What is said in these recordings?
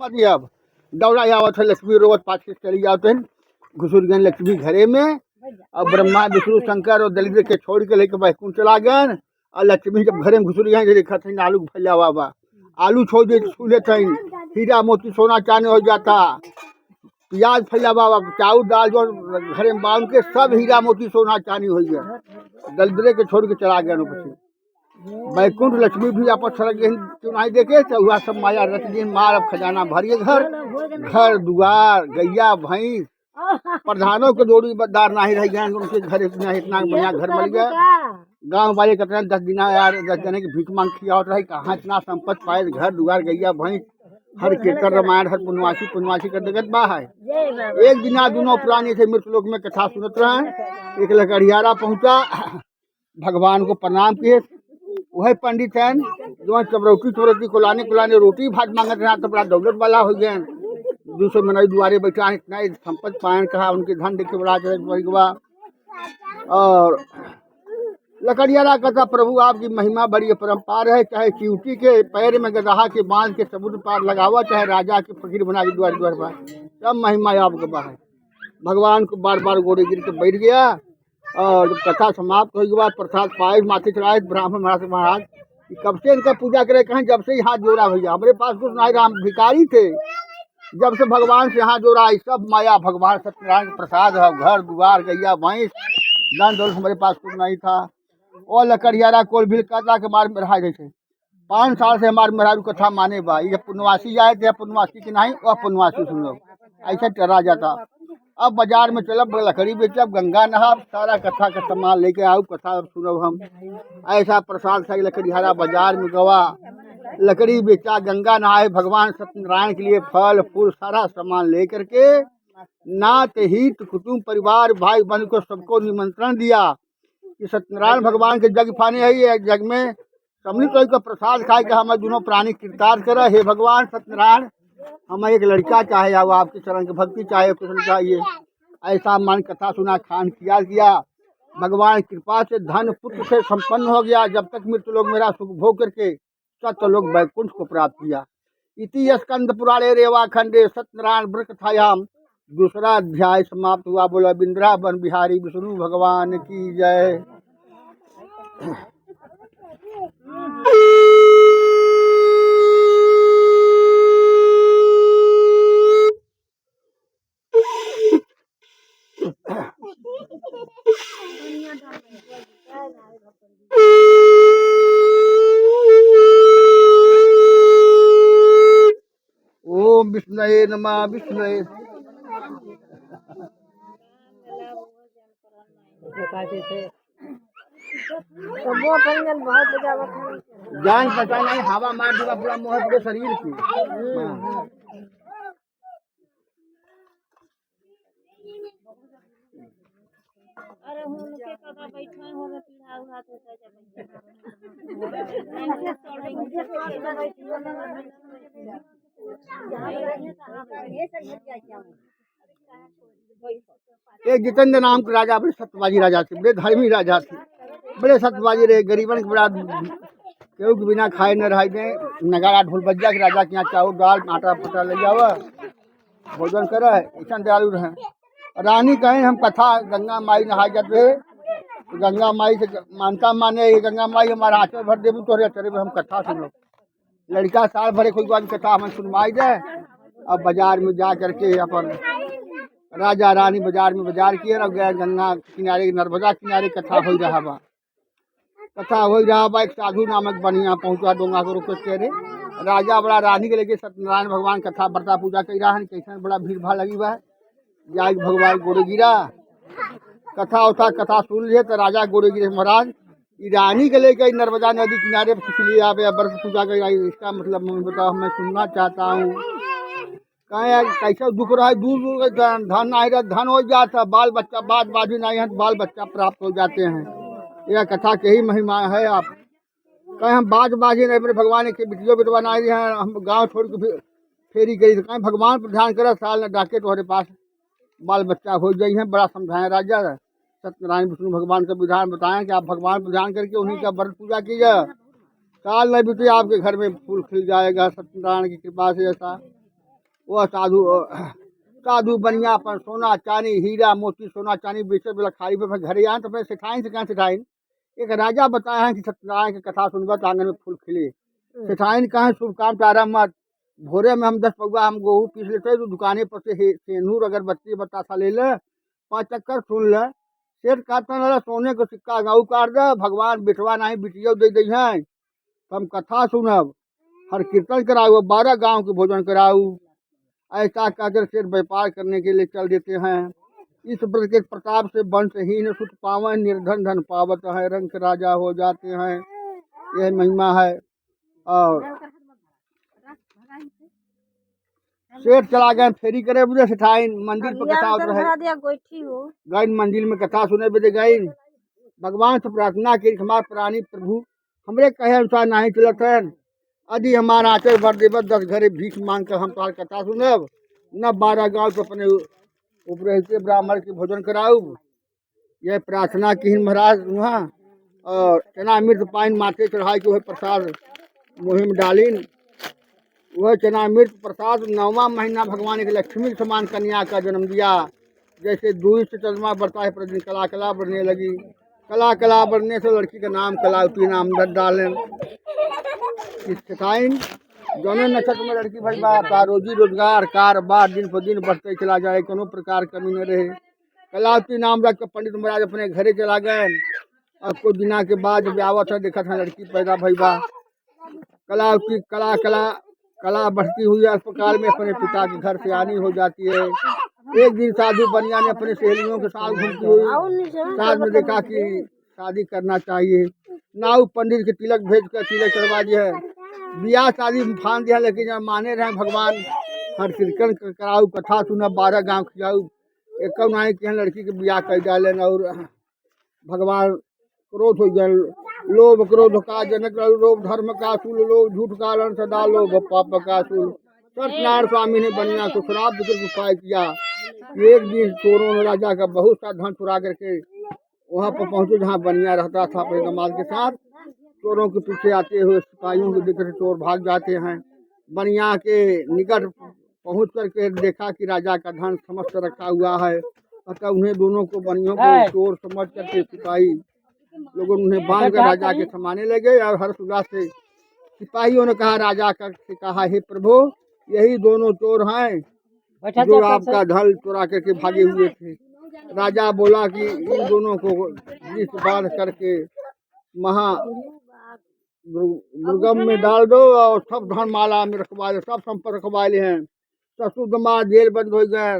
मत अब दौड़ा आवत है लक्ष्मी रोवत पाछ के चली जाते हैं घुसुर गए लक्ष्मी घरे में। अब ब्रह्मा विष्णु शंकर और दलित के छोड़ के लेके बैकुंठ चला गए। और लक्ष्मी जब घरे में घुसुर गए देखा थे आलू फैला हुआ बा, आलू छोड़ दे छू लेते हैं, हीरा मोती सोना चांदी हो जाता। प्याज फैला बाबा चाउर दाल जो घरे में बांध के सब हीरा मोती सोना चांदी हो गया। दलिद्रे के छोड़ के चला गया पीछे बैकुंठ। लक्ष्मी भी आपस सड़क चुनाई देखे तो वह सब माया रख दिन मार अब खजाना भरिए घर घर दुआर गैया भैंस प्रधानों के जोड़ी बददार नहीं रह गए उनके घर इतना बढ़िया घर मिल गया। गांव वाले कहते हैं 10 दिन यार 10 जने की भीख मांग खिया रही कहाँ इतना संपत्ति पाए घर दुआर गैया भैंस हर कीर्तन रामायण हर पुनवासी कर देगत बा है। एक दिन दोनों पुराने थे मृत लोक में कथा सुनत रहे। एक लकड़ियारा पहुंचा भगवान को प्रणाम किए। वही पंडित हैं जो चबरौती को लाने रोटी भात मांगत रहा तो बड़ा दौलत वाला हो गए। दूसरे मनई दुआरे बैठा इतना संपत्ति पायन कहा उनके धन देख के बड़ा। और लकड़ियारा कहता प्रभु आपकी महिमा बड़ी अपरंपार है, चाहे चिवटी के पैर में गदहा के बांध के समुद्र पार लगावा चाहे राजा के फकीर बना के द्वार द्वार पर सब महिमा आपके बा है। भगवान को बार बार गोड़े गिर के बैठ गया और जब कथा समाप्त होने के बाद प्रसाद पाए माथे चढ़ाए ब्राह्मण महाराज कब से इनका पूजा करे कहें जब से यहाँ जोड़ा भैया हमारे पास कुछ नहीं राम भिखारी थे जब से भगवान से यहाँ जोड़ा सब माया भगवान सत्यनारायण प्रसाद है। घर दुआर गैया भैंस धन दौलत हमारे पास कुछ नहीं था। और लकड़ियारा कोल भी कहता कि हमारे महाराज जैसे 5 साल से हमारे महाराज कथा माने बा ये पुनवासी आए थे पुनवासी की नहीं वह पुनवासी सुन लो ऐसा टरा जाता। अब बाजार में चलब लकड़ी बेचब गंगा नहाब सारा कथा का सामान लेके आओ कथा सुनब हम। ऐसा प्रसाद सा लकड़ियारा बाजार में गवा लकड़ी बेचा गंगा नहाए भगवान सत्यनारायण के लिए फल फूल सारा सामान लेकर के नात हित कुटुंब परिवार भाई बहन को सबको निमंत्रण दिया कि सत्यनारायण भगवान के जग फाने है ये जग में सम्मिलित होकर प्रसाद खाए के हम दोनों प्राणी कृतार्थ करे। हे भगवान सत्यनारायण हमें एक लड़का चाहे या वो आपके चरण की भक्ति चाहे कुछ चाहिए। ऐसा मन कथा सुना खान किया भगवान कृपा से धन पुत्र से संपन्न हो गया। जब तक मृत्यु लोग मेरा सुख भोग करके सत्य लोग वैकुंठ को प्राप्त किया। इति स्कंद पुराणे रेवा खंडे सत्यनारायण व्रत कथायाम दूसरा अध्याय समाप्त हुआ। बोला वृंदावन बिहारी विष्णु भगवान की जय। ओम विष्णुये नमः विष्णुये जान पता नहीं हवा मार देगा पूरा मोह पूरे शरीर की। अरे उनके कदा बैठे हो रे पीढ़ा उड़ा तो एक जितेंद्र नाम के राजा बड़े सत्यवाजी राजा थे बड़े धर्मी राजा थे बड़े सत्यवाजी रहे गरीबन के बड़ा केहू के बिना खाए न रह गए। नगाड़ा ढोल बजा के राजा के यहाँ चाउर दाल आटा फटा ले जावा भोजन करे ऐसा दयालु रहे। रानी कहें हम कथा गंगा माई नहा जाते तो गंगा माई से मानता माने गंगा माई हमारा आचर भर देबू तो अचरे हम कथा सुन लो। लड़का साल भरे कोई बात कथा हम सुनवाई जाए। अब बाजार में जा करके अपन राजा रानी बाजार में बाजार किए ना गए गंगा किनारे नर्मदा किनारे कथा हो रहा बा। कथा हो रहा बा एक साधु नामक बनिया पहुंचा डोंगा को रोक के रे राजा बड़ा रानी के लेके सत्यनारायण भगवान कथा व्रता पूजा कर रहा है। कैसे बड़ा भीड़ भाड़ लगी बा जाए भगवान गोरे गिरा कथा उथा कथा सुन लिए तो राजा गोरे गिरे महाराज रानी के लेकर नर्मदा नदी किनारे लिए आप व्रत पूजा कर इसका मतलब बताओ मैं सुनना चाहता हूँ। कहें कैसा दुख रहा है दूर दूर धन आई रहा धन हो जाता बाल बच्चा बाद बाजी नहीं है बाल बच्चा प्राप्त हो जाते हैं। यह कथा के ही महिमा है। आप कहें हम बाज बाजी नहीं मेरे भगवान के बिटियो बिटवा नहीं हैं हम गाँव छोड़ के फेरी गई कहें भगवान पर ध्यान करा साल न डाके तुम्हारे पास बाल बच्चा हो जाए हैं। बड़ा समझाएं राजा सत्यनारायण विष्णु भगवान का विधान बताएं कि आप भगवान पर ध्यान करके उन्हीं का व्रत पूजा कीजिए साल नहीं बीते आपके घर में फूल खिल जाएगा सत्यनारायण की कृपा से। ऐसा वह साधु बनिया अपन सोना चांदी हीरा मोती सोना चांदी बेचे वाला खाली पे घरे आए तो अपने सिखाइन से कहाँ सिखाइन। एक राजा बताया है कि सत्यनारायण की कथा सुनबा तो आंगन में फूल खिले। सिखाइन कहाँ शुभ काम चारा मत। भोरे में हम 10 पौवा हम गेहूँ पीस लेते तो दुकाने पर से सेनूर अगरबत्ती बतासा ले ले 5 चक्कर सुन ले। सेठ कहता ना सोने को सिक्का गाँव काट दे भगवान बिठवा नहीं बिटियो दे दी है। हम कथा सुनब हर कीर्तन कराऊ 12 गांव के भोजन कराऊ। ऐसा कहकर सेठ व्यापार करने के लिए चल देते हैं। इस व्रत के प्रताप से वंशहीन सुख पावन निर्धन धन पावत है रंग राजा हो जाते हैं। यह महिमा है। और सेठ चला गए फेरी करे बुझे सिठाइन मंदिर पर कथा होत रहे गई मंदिर में कथा सुने बजे गई। भगवान से प्रार्थना की हमारे प्राणी प्रभु हमरे कहे अनुसार नहीं चलत है। यदि हमारा आचर भर देव 10 घरे भीख मांग कर हम तुम्हारी कथा सुनब न 12 गांव को अपने ऊपर के ब्राह्मण के भोजन कराऊ। यह प्रार्थना की महाराज वहाँ और चना मिर्च पाइन माथे चढ़ाई के वह प्रसाद मुहिम डालीन। वह चना मिर्च प्रसाद 9वां महीना भगवान के लक्ष्मी के समान कन्या का जन्म दिया। जैसे दूरी से चंद्रमा बढ़ता है प्रतिदिन कला कला बढ़ने लगी। कला कला बढ़ने से लड़की का नाम कलावती नाम डालें। सिखाइन दोनों नक्षत्र में लड़की भाई का रोजी रोजगार कारोबार दिन पर दिन बढ़ते चला जाए कोनो प्रकार कमी न रहे। कलावती नाम रख कर पंडित महाराज अपने घरे चला गए। और कुछ दिना के बाद ब्याह था देखा था लड़की पैदा भई बा। कलावती कला कला कला बढ़ती हुई अस्पताल में अपने पिता के घर से आनी हो जाती है। एक दिन साधु बनिया ने अपने सहेलियों के साथ घूमती हुई साथ में देखा कि शादी करना चाहिए। नाऊ पंडित के तिलक भेज कर तिलक करवा दिया है। ब्याह शादी फान दिया लेकिन जब माने रहे भगवान हर कीर्तन कराऊ कथा सुना 12 गांव खिलाऊ। एक नाई के लड़की के ब्याह कर डाले और भगवान क्रोध हो गए। लोभ क्रोध का जनक लोभ धर्म का सूल लोभ झूठ का रण सदा लोभ पाप का सूल। सत्यनारायण स्वामी ने बनिया को श्राप देकर उपाय किया। एक दिन चोरों ने राजा का बहुत सा धन चुरा करके वहाँ पर पहुंचे जहाँ बनिया रहता था अपने दामाद के साथ। चोरों के पीछे आते हुए सिपाहियों को देखकर चोर भाग जाते हैं। बनिया के निकट पहुंच करके देखा कि राजा का धन समस्त रखा हुआ है। अतः उन्हें दोनों को बनियों को चोर समझ करके सिपाही लोगों उन्हें बांध कर राजा के समाने लगे। और हर्ष उल्लास से सिपाहियों ने कहा राजा का से कहा हे प्रभु यही दोनों चोर हैं जो आपका धन चुरा करके भागे हुए थे। राजा बोला कि इन दोनों को बांध करके महा दुर्गम में डाल दो और सब धन माला में रखवा ले सब संपत्ति रखवा ले हैं। ससुर दामाद जेल बंद हो गए।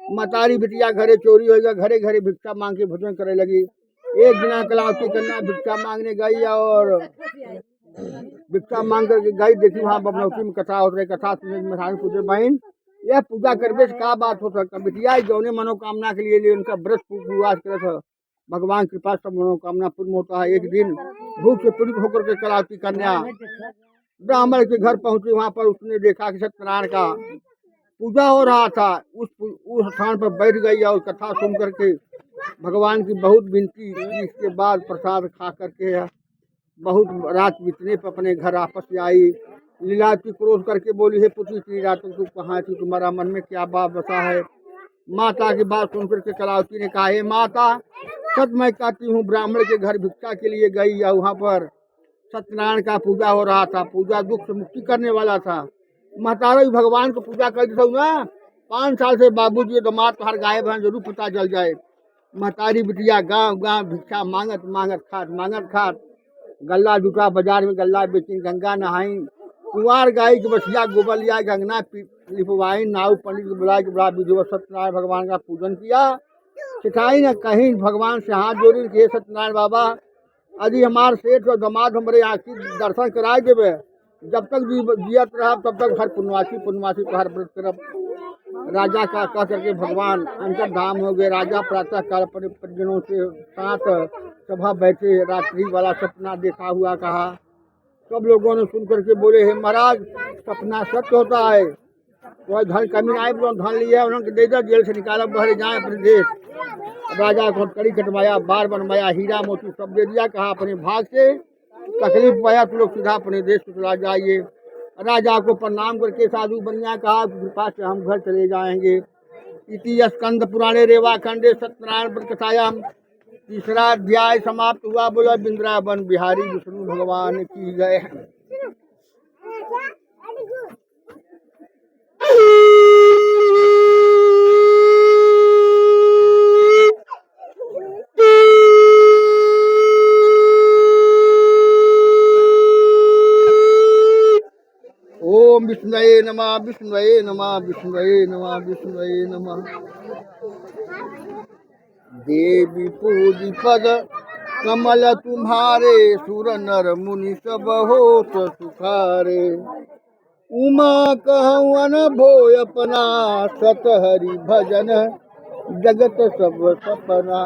मतारी बिटिया घरे चोरी हो गया। घरे घरे भिक्षा मांग के भोजन करे लगी। एक दिन कलावती कन्या भिक्षा मांगने गई और भिक्षा मांग करके गई देखी वहाँ बबनौती में कथा हो रही। कथा सुनने में पूछे बहन यह पूजा करने से क्या बात हो सकता। बिटिया जौने मनोकामना के लिए उनका व्रत उपवास करे था भगवान की कृपा सब मनोकामना पूर्ण होता है। एक दिन भूख से पीड़ित होकर के कलावती कन्या ब्राह्मण के घर पहुंची। वहाँ पर उसने देखा कि सत्यनारायण का पूजा हो रहा था। उस स्थान पर बैठ गई और कथा सुन करके भगवान की बहुत विनती की। इसके बाद प्रसाद खा करके बहुत रात बीतने पर अपने घर वापस आई। लीलावती क्रोध करके बोली है पुत्री की रात तू कहाँ थी तुम्हारा मन में क्या बात बसा है। माता की बात सुन करके कलावती ने कहा हे माता सच मैं कहती हूँ ब्राह्मण के घर भिक्षा के लिए गई या वहाँ पर सत्यनारायण का पूजा हो रहा था। पूजा दुख से मुक्ति करने वाला था। महतारा भी भगवान को पूजा कर देता हूँ ना 5 साल से बाबूजी दामाद तो हर गायब हैं जरूर पता चल जाए। महतारी बिटिया गांव गांव भिक्षा मांगत मांगत खात गल्ला जुटा बाजार में गल्ला बेची गंगा नहाई कुंवार गाय के बछिया गोबर लिया गंगना लिपवाई नाव पंडित को बुला के बड़ा विधिवत सत्यनारायण भगवान का पूजन किया। सिखाई न कहीं भगवान से हाथ जोड़ी के सत्यनारायण बाबा यदि हमारे सेठ और दामाद हमारे आखिर दर्शन कराए देवे जब तक जियत रहा तब तक हर पुण्यवासी तो हर व्रत तरफ राजा का कह करके भगवान अंतर्धाम हो गए। राजा प्रातः काल अपने परिजनों से साथ सभा बैठे रात्रि वाला सपना देखा हुआ कहा। सब लोगों ने सुन करके बोले हे महाराज सपना सत्य होता है। वह धन कमी आए धन लिया उन्होंने दे दिया जेल से निकाला बहरे जाए अपने देश। राजा को कड़ी कटवाया बार बनवाया हीरा मोती सब दे दिया। कहा अपने भाग से तकलीफ पाया तो लोग सीधा अपने देश को चला जाइए। राजा को प्रणाम करके साधु बनिया कहा कृपा से हम घर चले जाएंगे। इति स्कंद पुराणे रेवा खंडे सत्यनारायण व्रत कथायाम तीसरा अध्याय समाप्त हुआ। बोला वृंदावन बिहारी विष्णु भगवान की जय। ओम विष्णुवे नमः विष्णुवे नमः विष्णुवे नमः विष्णुवे नमः। देवी पूजी पद कमल तुम्हारे सुर नर मुनि सब होत सुखारे। उमा कहवन भोय अपना सत हरि भजन जगत सब सपना।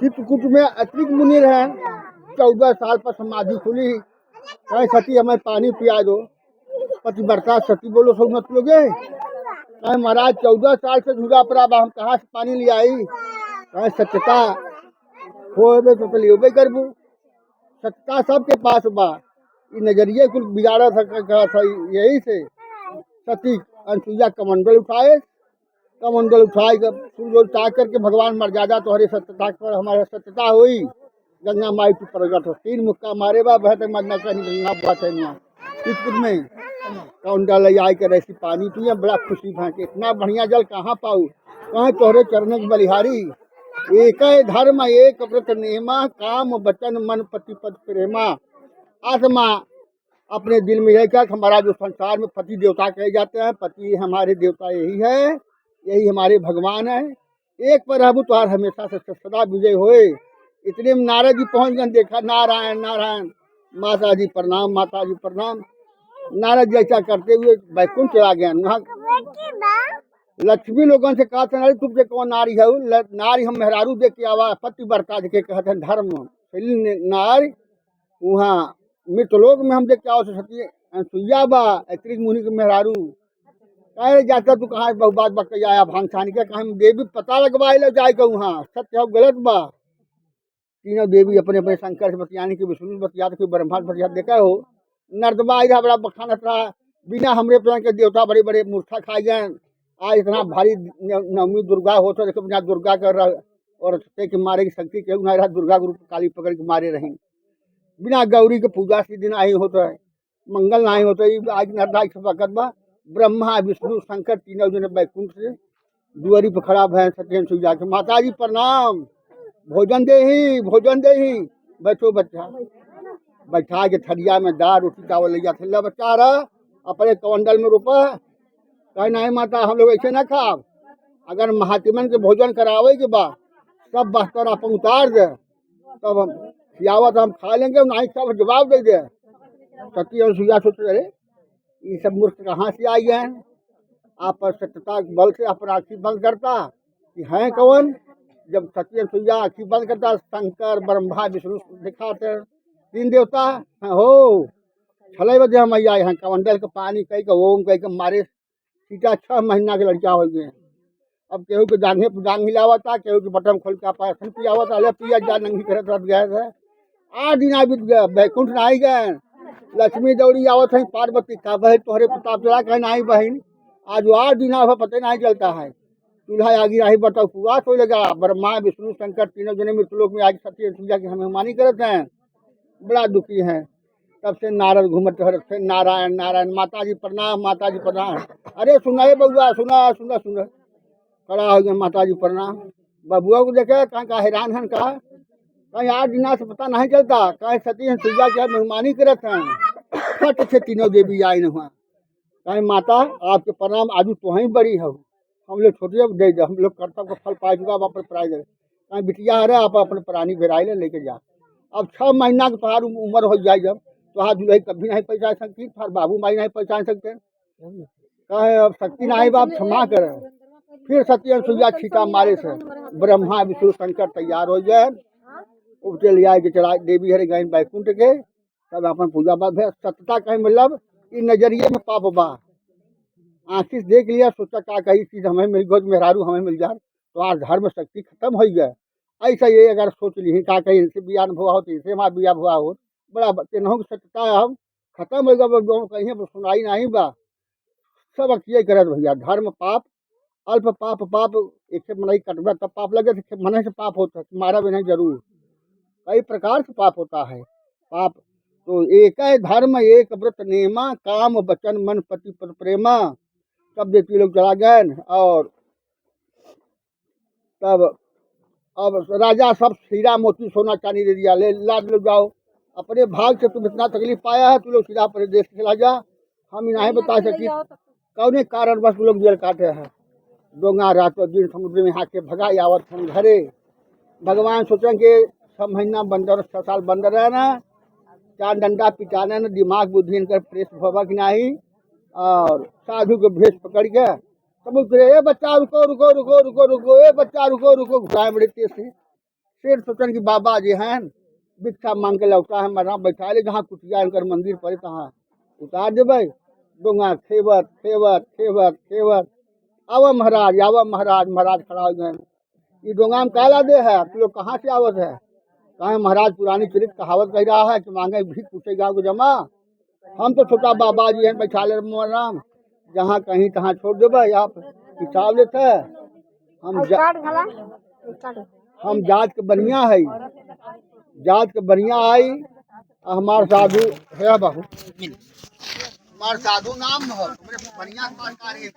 चित्रकूट में अतिरिक्त मुनि रहे। 14 साल पर समाधि खुली। कहे सती हमें पानी पिया दो। पतिव्रता सती बोलो सब मत लोगे। कहे महाराज 14 साल से झूठा पड़ा हम कहाँ से पानी ले आई। कहे सत्यता हो तो लियोबे करबू। सत्यता सबके पास बा। ये नजरिए कुल बिगाड़ा था यही से सती अनसुईया कमंडल उठाए। कमंडल उठाए सूर्य उठा करके भगवान मर्यादा तोहरे सत्यता पर हमारा सत्यता हुई। गंगा माई की प्रगट हो 3 मुक्का मारे बा बहते मरना कहीं गंगा बात है यहाँ चित्रकूट में। कमंडल आई कर ऐसी पानी पिए बड़ा खुशी भाके। इतना बढ़िया जल कहाँ पाऊ। कहाँ तोहरे चरण के बलिहारी। एक धर्म एक व्रत नेमा काम वचन मन पति पद प्रेमा। आत्मा अपने दिल में यह क्या हमारा जो संसार में पति देवता कहे जाते हैं पति हमारे देवता यही है। यही हमारे भगवान है। एक पर रहबू तो हमेशा से सदा विजय होए। इतने में नारद जी पहुंच गए। देखा नारायण नारायण माता जी प्रणाम माता जी प्रणाम। नारद जी ऐसा करते हुए बैकुंठ चला गया। वहाँ लक्ष्मी लोगों से कहा था तुम से कौन नारी है। नारी हम मेहरारू देख के आवा पति बरता देखे कहते हैं धर्म नारी। वहाँ मृतलोक में हम देख के आओ सती सुइया बा अतिरिक्त मुनि के मेहरारू। कहे जाता तू कहाँ बहु बात बक आया भांग छान के कहा देवी पता लगवाए लो जाए के वहाँ सत्य हो गलत बा। तीनों देवी अपने अपने शंकर से बतियाने की विष्णु बतिया कोई ब्रह्मा बतिया देखा हो। नर्दबा इधर बड़ा बखानत रहा। बिना हमरे प्रण के देवता बड़े बड़े मूर्खा खाए गए। आज इतना भारी नवमी दुर्गा हो तो देखो बिना दुर्गा कर और के मारे की शक्ति के रहा। दुर्गा गुरु काली पकड़ के मारे रही। बिना गौरी के पूजा से दिन आई होता है मंगल नहीं होता। आज नर्दा वक़्त बा ब्रह्मा विष्णु शंकर तीनों जने बैकुंठ से दुआरी पर खड़ा भय सत्यन सुजा के माता जी प्रणाम। भोजन दे ही बैठो बच्चा। बैठा के थरिया में दाल रोटी चावल ले जाते ला बच्चा रहा अपने कमंडल में रोपा। कहे नहीं माता हम लोग ऐसे ना खाओ। अगर महात्मन के भोजन करावे के बाद सब बस्तर अपन उतार दे तब हम खियावत हम खा लेंगे। नहीं सब जवाब दे दे। सती और सुइया सोच रहे ये सब मूर्ख कहाँ से आई हैं। आप सत्यता बल से अपना आँखी बंद करता कि हैं कौन। जब सत्य सुइया आँखी बंद करता शंकर ब्रह्मा विष्णु दिखाते 3 देवता हो छले बजे हम आए हैं। कमंडल के पानी कहीं का ओम कहीं का मारे सीटा 6 महीना के लड़का हो गए। अब केहू के जांघे पर जांघ हिलावा था केहू के बटन खोल के पासन पियावा था। अरे पिया जा नंगी करत रह गए थे। 8 दिन बीत गए बैकुंठ ना आई गए। लक्ष्मी दौड़ी आवत है पार्वती का बहन तोहरे प्रताप चला कहे नहीं बहन आज 8 दिन पता नहीं चलता है। चूल्हा आगे रही बता उपवास हो लगा। ब्रह्मा विष्णु शंकर तीनों जने मृतलोक में आज सत्य पूजा की हमें मानी करते हैं। बड़ा दुखी है। तब से नारद घूमत थे नारायण नारायण माता जी प्रणाम माता जी प्रणाम। अरे सुना बउआ सुना सुना सुना खड़ा हो गया माता जी प्रणाम। बबुआ को देखे कहीं का हैरान है कहा कहीं 8 दिन से पता नहीं चलता। कहीं सती पूजा की मेहमानी करते हैं। फट से तीनों देवी आई न हुआ। कहीं माता आपके प्रणाम आज तो ही बड़ी हो। हम लोग छोटे दे दे हम लोग कर्तव्य का फल पा चुका आप प्राय दे। कहीं बिटिया है आप अपने प्राणी बेराई लेके जा। अब 6 महीना के तुम्हारी उम्र हो जाए जब तो दुल्हे कभी नहीं पहचान सकती फिर बाबू माई नहीं पहचान सकते। कहे अब शक्ति नहीं बाप क्षमा करे। फिर सत्य सुइया छीटा मारे से ब्रह्मा विष्णु शंकर तैयार हो गए। उपटे लिया के चला देवी हरे गए बैकुंठ के तब अपन पूजा पाठ है। सत्यता कहीं मतलब कि नजरिए में पाप बा। आंखी से देख लिया सोचा का कही चीज हमें मिल गई मेहरारू हमें मिल जाए तो आज धर्म शक्ति खत्म हो गए। ऐसा ये अगर सोच ली का कहीं इनसे बिया हुआ हो तो इनसे हमारा बिया हुआ हो बड़ा केनहू के सत्यता अब खत्म हो गया, जो कहीं पर सुनाई नहीं बा। सब अकिए करत भैया, धर्म पाप अल्प पाप पाप, एक से मनई कटवा तब पाप लगे, तो मने से पाप होता है, मारा भी नहीं जरूर। कई प्रकार से पाप होता है। पाप तो एक है धर्म एक व्रत नेमा, काम वचन मन पति पर प्रेमा। तब देती लोग चला गए, और तब अब राजा सब हीरा मोती सोना चांदी दे दिया, ले लाद लो जाओ, अपने भाग से तुम इतना तकलीफ पाया है, तू लोग सीधा अपने देश चला जा। हम नहीं बता सकी कौन कारण बस लोग जेल काटे हैं। डोंगा रातों दिन समुद्र में हाथ के भगा आवत हम घरे। भगवान सोचें कि 6 महीना बंदर 6 साल बंदर रहना, 4 डंडा पिटाना न, दिमाग बुद्धि इनकर प्रेस भवक नहीं। और साधु के भेष पकड़ के समुद्र, ए बच्चा रुको रुको रुको रुको रुको, ए बच्चा रुको रुको, घुसाए बड़े तेज से। शेर सोचन की बाबा जी हैं भिक्षा मांग के लौटा है, मरा बैठा ले जहाँ कुटिया इनकर मंदिर पड़े तहाँ उतार देवे। डोंगा खेवत खेवत खेवत खेवत आवा महाराज आवा महाराज, महाराज खड़ा हो गए। ये डोंगा में काला दे है, आप लोग कहाँ से आवत है? कहा महाराज पुरानी चरित कहावत कह रहा है कि मांगे भीख पूछे गाँव को जमा। हम तो छोटा बाबा जी हैं बैठा ले राम, जहाँ कहीं तहाँ छोड़ देवे, आप हिसाब लेते हैं। हम जात के बढ़िया है, जात के बढ़िया आई। हमार साधु है बहु, हमार साधु नाम है बढ़िया कार्य